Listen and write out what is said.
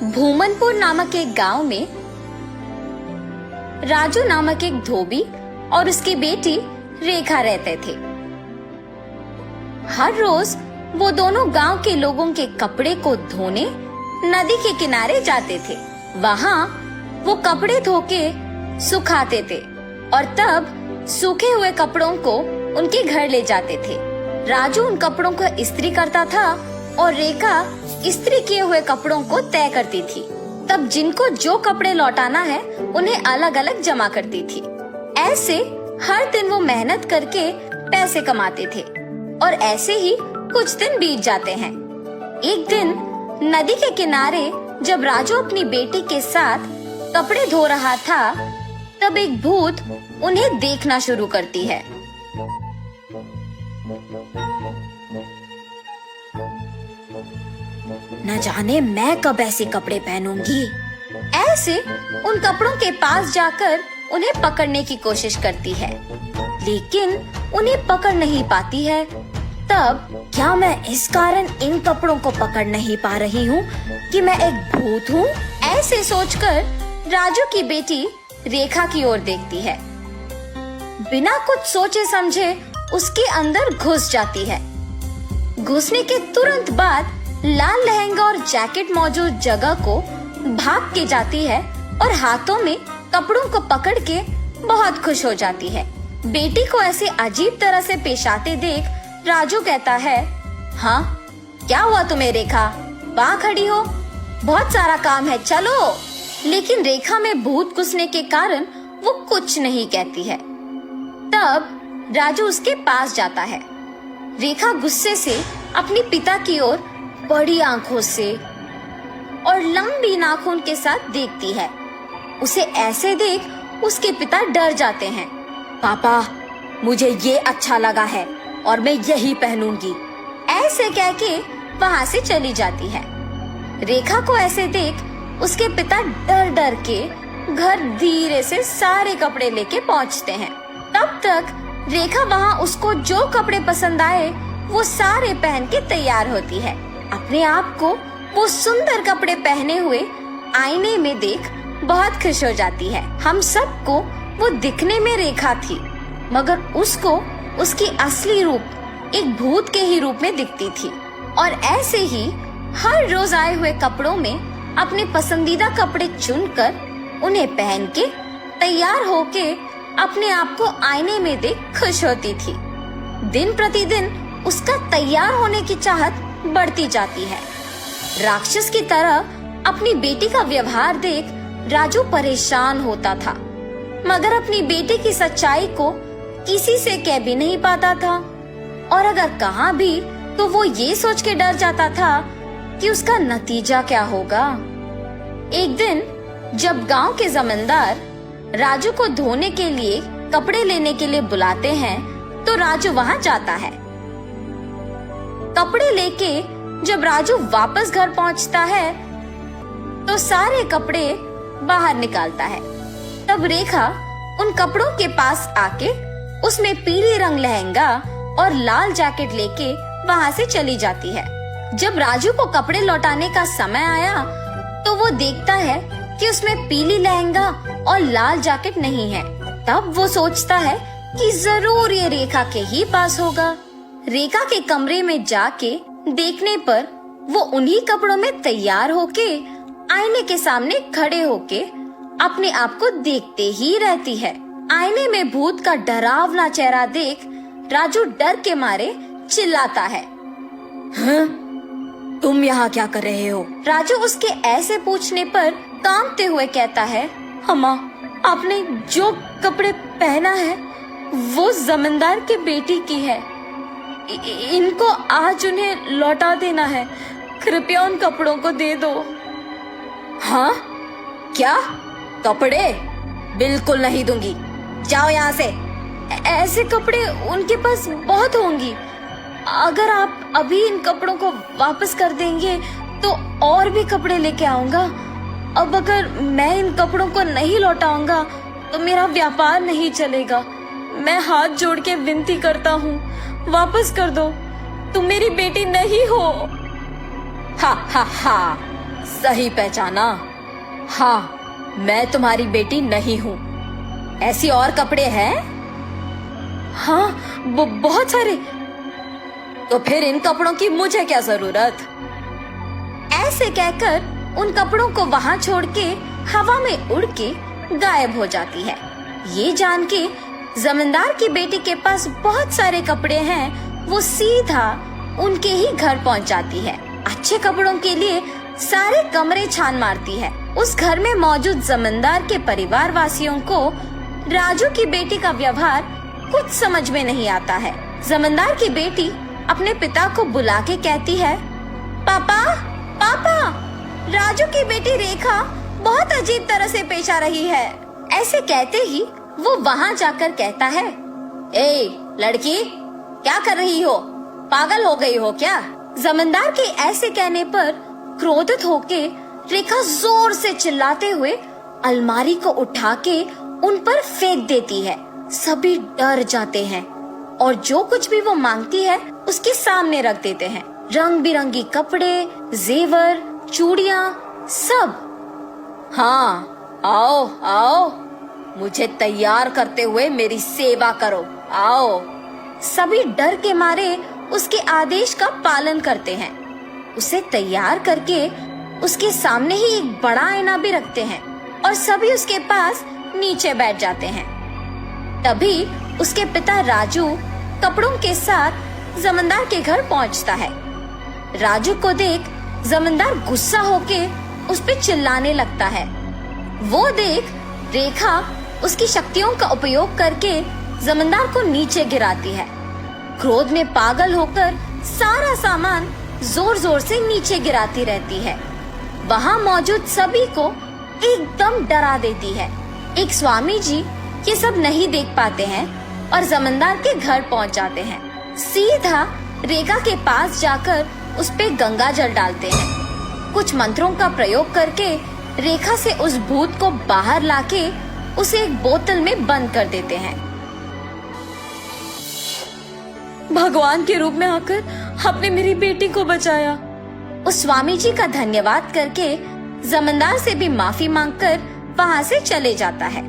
भूमनपुर नामक एक गांव में राजू नामक एक धोबी और उसकी बेटी रेखा रहते थे। हर रोज वो दोनों गांव के लोगों के कपड़े को धोने नदी के किनारे जाते थे। वहाँ वो कपड़े धो के सुखाते थे और तब सूखे हुए कपड़ों को उनके घर ले जाते थे। राजू उन कपड़ों को इस्त्री करता था और रेखा इस्त्री किए हुए कपड़ों को तय करती थी। तब जिनको जो कपड़े लौटाना है उन्हें अलग अलग जमा करती थी। ऐसे हर दिन वो मेहनत करके पैसे कमाते थे और ऐसे ही कुछ दिन बीत जाते हैं। एक दिन नदी के किनारे जब राजू अपनी बेटी के साथ कपड़े धो रहा था, तब एक भूत उन्हें देखना शुरू करती है। न जाने मैं कब ऐसे कपड़े पहनूंगी। ऐसे उन कपड़ों के पास जाकर उन्हें पकड़ने की कोशिश करती है, लेकिन उन्हें पकड़ नहीं पाती है। तब क्या मैं इस कारण इन कपड़ों को पकड़ नहीं पा रही हूँ कि मैं एक भूत हूँ? ऐसे सोचकर राजू की बेटी रेखा की ओर देखती है। बिना कुछ सोचे समझे उसके अंदर घुस जाती है। घुसने के तुरंत बाद लाल लहंगा और जैकेट मौजूद जगह को भाग के जाती है और हाथों में कपड़ों को पकड़ के बहुत खुश हो जाती है। बेटी को ऐसे अजीब तरह से पेश आते देख राजू कहता है, हाँ क्या हुआ तुम्हें रेखा? वहाँ खड़ी हो, बहुत सारा काम है, चलो। लेकिन रेखा में भूत घुसने के कारण वो कुछ नहीं कहती है। तब राजू उसके पास जाता है। रेखा गुस्से से अपनी पिता की ओर बड़ी आंखों से और लंबी नाखून के साथ देखती है। उसे ऐसे देख उसके पिता डर जाते हैं। पापा, मुझे ये अच्छा लगा है और मैं यही पहनूंगी, ऐसे कह के वहाँ से चली जाती है। रेखा को ऐसे देख उसके पिता डर डर के घर धीरे से सारे कपड़े लेके पहुँचते हैं। तब तक रेखा वहाँ उसको जो कपड़े पसंद आए वो सारे पहन के तैयार होती है। अपने आप को वो सुंदर कपड़े पहने हुए आईने में देख बहुत खुश हो जाती है। हम सबको वो दिखने में रेखा थी, मगर उसको उसकी असली रूप एक भूत के ही रूप में दिखती थी। और ऐसे ही हर रोज आए हुए कपड़ों में अपने पसंदीदा कपड़े चुनकर उन्हें पहन के तैयार होके अपने आप को आईने में देख खुश होती थी। दिन प्रतिदिन उसका तैयार होने की चाहत बढ़ती जाती है। राक्षस की तरह अपनी बेटी का व्यवहार देख राजू परेशान होता था, मगर अपनी बेटी की सच्चाई को किसी से कह भी नहीं पाता था, और अगर कहा भी तो वो ये सोच के डर जाता था कि उसका नतीजा क्या होगा। एक दिन जब गांव के जमींदार राजू को धोने के लिए कपड़े लेने के लिए बुलाते हैं, तो राजू वहाँ जाता है। कपड़े लेके जब राजू वापस घर पहुँचता है तो सारे कपड़े बाहर निकालता है। तब रेखा उन कपड़ों के पास आके उसमें पीले रंग लहंगा और लाल जैकेट लेके वहाँ से चली जाती है। जब राजू को कपड़े लौटाने का समय आया तो वो देखता है कि उसमें पीली लहंगा और लाल जैकेट नहीं है। तब वो सोचता है कि जरूर ये रेखा के ही पास होगा। रेखा के कमरे में जाके देखने पर वो उन्हीं कपड़ों में तैयार होके आईने के सामने खड़े होके अपने आप को देखते ही रहती है। आईने में भूत का डरावना चेहरा देख राजू डर के मारे चिल्लाता है, हाँ? तुम यहाँ क्या कर रहे हो? राजू उसके ऐसे पूछने पर कांपते हुए कहता है, अम्मा, आपने जो कपड़े पहना है वो जमींदार की बेटी की है। इनको आज उन्हें लौटा देना है, कृपया उन कपड़ों को दे दो। हाँ? क्या? कपड़े? बिल्कुल नहीं दूंगी, जाओ यहाँ से। ऐसे कपड़े उनके पास बहुत होंगी, अगर आप अभी इन कपड़ों को वापस कर देंगे तो और भी कपड़े लेके आऊंगा। अब अगर मैं इन कपड़ों को नहीं लौटाऊंगा तो मेरा व्यापार नहीं चलेगा। मैं हाथ जोड़ के विनती करता हूँ, वापस कर दो, तुम मेरी बेटी नहीं हो। हा हा हा, सही पहचाना। हाँ, मैं तुम्हारी बेटी नहीं हूँ। ऐसी और कपड़े हैं? हाँ, बहुत सारे। तो फिर इन कपड़ों की मुझे क्या जरूरत? ऐसे कहकर उन कपड़ों को वहां छोड़ के हवा में उड़ के गायब हो जाती है। ये जान के जमींदार की बेटी के पास बहुत सारे कपड़े हैं, वो सीधा उनके ही घर पहुंच जाती है। अच्छे कपड़ों के लिए सारे कमरे छान मारती है। उस घर में मौजूद जमींदार के परिवार वासियों को राजू की बेटी का व्यवहार कुछ समझ में नहीं आता है। जमींदार की बेटी अपने पिता को बुला के कहती है, पापा पापा, राजू की बेटी रेखा बहुत अजीब तरह से पेश आ रही है। ऐसे कहते ही वो वहाँ जाकर कहता है, ए लड़की, क्या कर रही हो? पागल हो गई हो क्या? जमींदार के ऐसे कहने पर क्रोधित होके रेखा जोर से चिल्लाते हुए अलमारी को उठा के उन पर फेंक देती है। सभी डर जाते हैं और जो कुछ भी वो मांगती है उसके सामने रख देते हैं। रंग बिरंगी कपड़े, जेवर, चूड़ियाँ, सब। हाँ, आओ आओ, मुझे तैयार करते हुए मेरी सेवा करो, आओ। सभी डर के मारे उसके आदेश का पालन करते हैं। उसे तैयार करके उसके सामने ही एक बड़ा आईना भी रखते हैं और सभी उसके पास नीचे बैठ जाते हैं। तभी उसके पिता राजू कपड़ों के साथ जमींदार के घर पहुंचता है। राजू को देख जमींदार गुस्सा होके उस पे चिल्लाने लगता है। वो देख रेखा उसकी शक्तियों का उपयोग करके जमींदार को नीचे गिराती है। क्रोध में पागल होकर सारा सामान जोर जोर से नीचे गिराती रहती है। वहाँ मौजूद सभी को एकदम डरा देती है। एक स्वामी जी ये सब नहीं देख पाते हैं और जमींदार के घर पहुँच जाते हैं। सीधा रेखा के पास जाकर उस पे गंगा जल डालते हैं। कुछ मंत्रों का प्रयोग करके रेखा से उस भूत को बाहर लाके उसे एक बोतल में बंद कर देते हैं। भगवान के रूप में आकर आपने मेरी बेटी को बचाया। उस स्वामी जी का धन्यवाद करके जमींदार से भी माफी मांगकर वहाँ से चले जाता है।